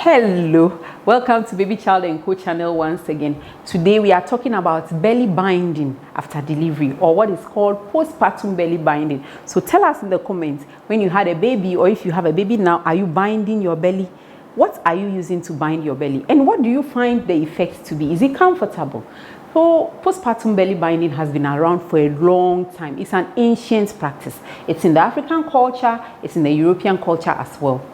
Hello, welcome to Baby Child and Co channel once again. Today we are talking about belly binding after delivery, or what is called postpartum belly binding. So tell us in the comments, when you had a baby, or if you have a baby now, are you binding your belly? What are you using to bind your belly, and what do you find the effects to be? Is it comfortable? So postpartum belly binding has been around for a long time. It's an ancient practice. It's in the African culture, it's in the European culture as well.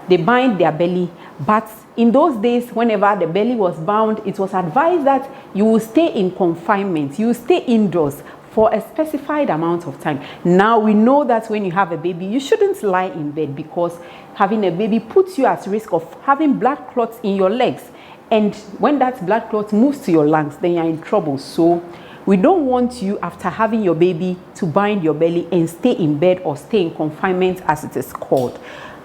They bind their belly, but in those days, whenever the belly was bound, it was advised that you will stay in confinement, you will stay indoors for a specified amount of time. Now we know that when you have a baby, you shouldn't lie in bed, because having a baby puts you at risk of having blood clots in your legs. And when that blood clot moves to your lungs, then you're in trouble. So we don't want you, after having your baby, to bind your belly and stay in bed or stay in confinement, as it is called.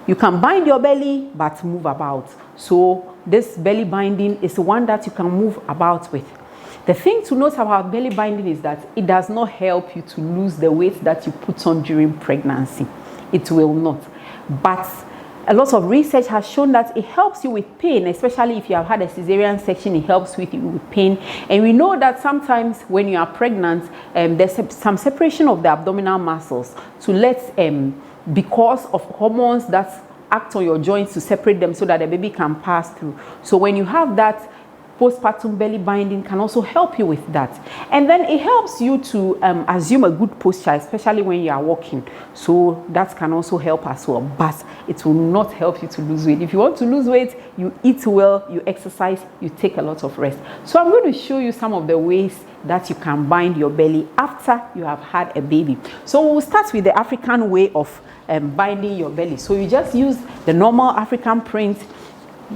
You can bind your belly but move about. So this belly binding is the one that you can move about with. The thing to note about belly binding is that it does not help you to lose the weight that you put on during pregnancy. It will not. But a lot of research has shown that it helps you with pain, especially if you have had a cesarean section. It helps with you with pain. And we know that sometimes when you are pregnant, there's some separation of the abdominal muscles to let because of hormones that act on your joints to separate them so that the baby can pass through. So when you have that, postpartum belly binding can also help you with that. And then it helps you to assume a good posture, especially when you are walking. So that can also help as well, but it will not help you to lose weight. If you want to lose weight, you eat well, you exercise, you take a lot of rest. So I'm going to show you some of the ways that you can bind your belly after you have had a baby. So we'll start with the African way of binding your belly. So you just use the normal African print,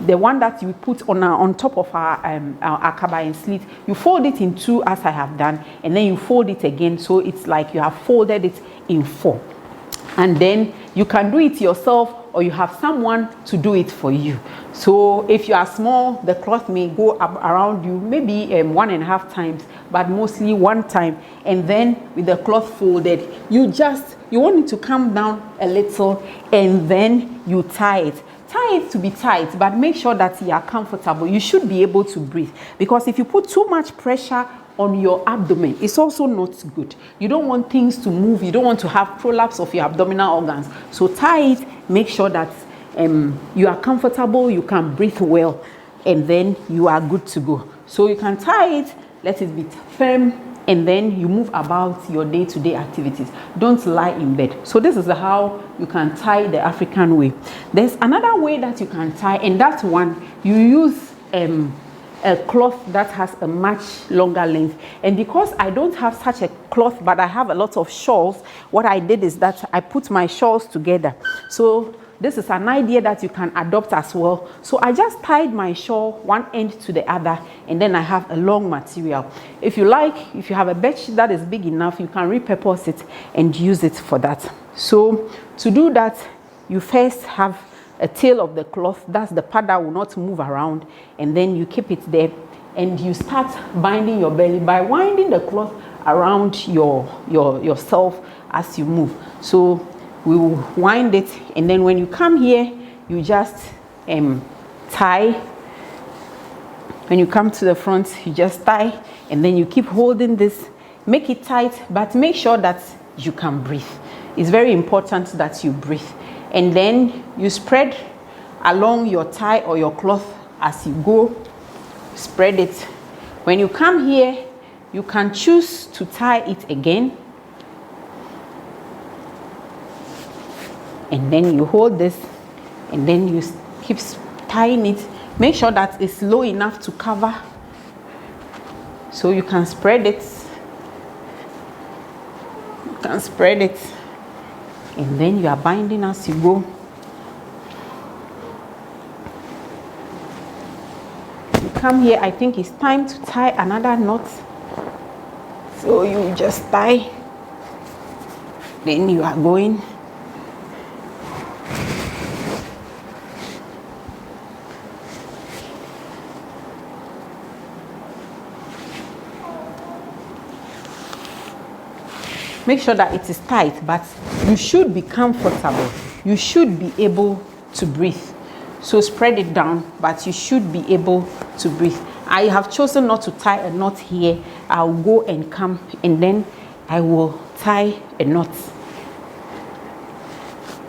the one that you put on top of our akaba and slit. You fold it in two, as I have done, and then you fold it again, so it's like you have folded it in four. And then you can do it yourself, or you have someone to do it for you. So if you are small, the cloth may go up around you maybe 1.5 times, but mostly one time. And then with the cloth folded, you want it to come down a little, and then you tie it. Tie it to be tight, but make sure that you are comfortable. You should be able to breathe, because if you put too much pressure on your abdomen, it's also not good. You don't want things to move. You don't want to have prolapse of your abdominal organs. So tie it, make sure that you are comfortable, you can breathe well, and then you are good to go. So you can tie it, let it be firm, and then you move about your day-to-day activities. Don't lie in bed. So this is how you can tie the African way. There's another way that you can tie, and that one, you use a cloth that has a much longer length. And because I don't have such a cloth, but I have a lot of shawls, what I did is that I put my shawls together. So this is an idea that you can adopt as well. So I just tied my shawl one end to the other, and then I have a long material. If you like, if you have a bedsheet that is big enough, you can repurpose it and use it for that. So to do that, you first have a tail of the cloth. That's the part that will not move around, and then you keep it there, and you start binding your belly by winding the cloth around yourself as you move. So we will wind it, and then when you come here, you just tie. When you come to the front, you just tie, and then you keep holding this. Make it tight, but make sure that you can breathe. It's very important that you breathe. And then you spread along your tie or your cloth as you go. Spread it. When you come here, you can choose to tie it again. And then you hold this, and then you keep tying it. Make sure that it's low enough to cover, so you can spread it. You can spread it, and then you are binding as you go. You come here, I think it's time to tie another knot. So you just tie, then you are going. Make sure that it is tight, but you should be comfortable. You should be able to breathe. So spread it down, but you should be able to breathe. I have chosen not to tie a knot here. I'll go and come, and then I will tie a knot.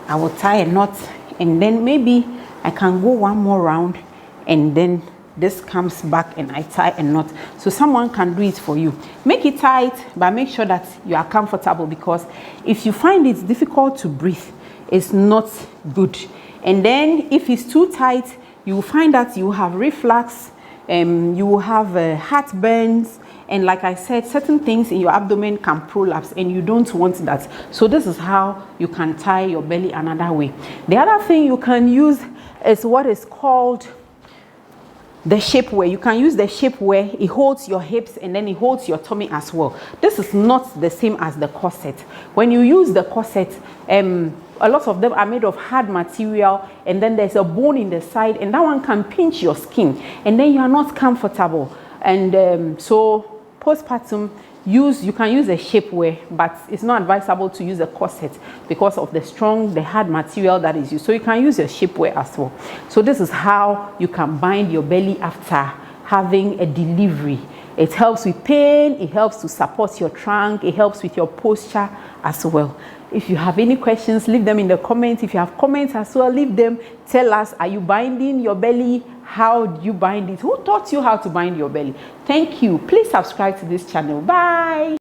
I will tie a knot, and then maybe I can go one more round, and then this comes back and I tie a knot. So someone can do it for you. Make it tight, but make sure that you are comfortable, because if you find it difficult to breathe, it's not good. And then if it's too tight, you will find that you have reflux, you will have heartburns, and like I said, certain things in your abdomen can prolapse, and you don't want that. So this is how you can tie your belly another way. The other thing you can use is what is called the shapewear. You can use the shapewear. It holds your hips and then it holds your tummy as well. This is not the same as the corset. When you use the corset, a lot of them are made of hard material, and then there's a bone in the side, and that one can pinch your skin, and then you are not comfortable. And so postpartum, you can use a shapewear, but it's not advisable to use a corset because of the hard material that is used. So you can use your shapewear as well. So this is how you can bind your belly after having a delivery. It helps with pain, it helps to support your trunk, it helps with your posture as well. If you have any questions, leave them in the comments. If you have comments as well, leave them. Tell us, are you binding your belly? How do you bind it? Who taught you how to bind your belly? Thank you. Please subscribe to this channel. Bye.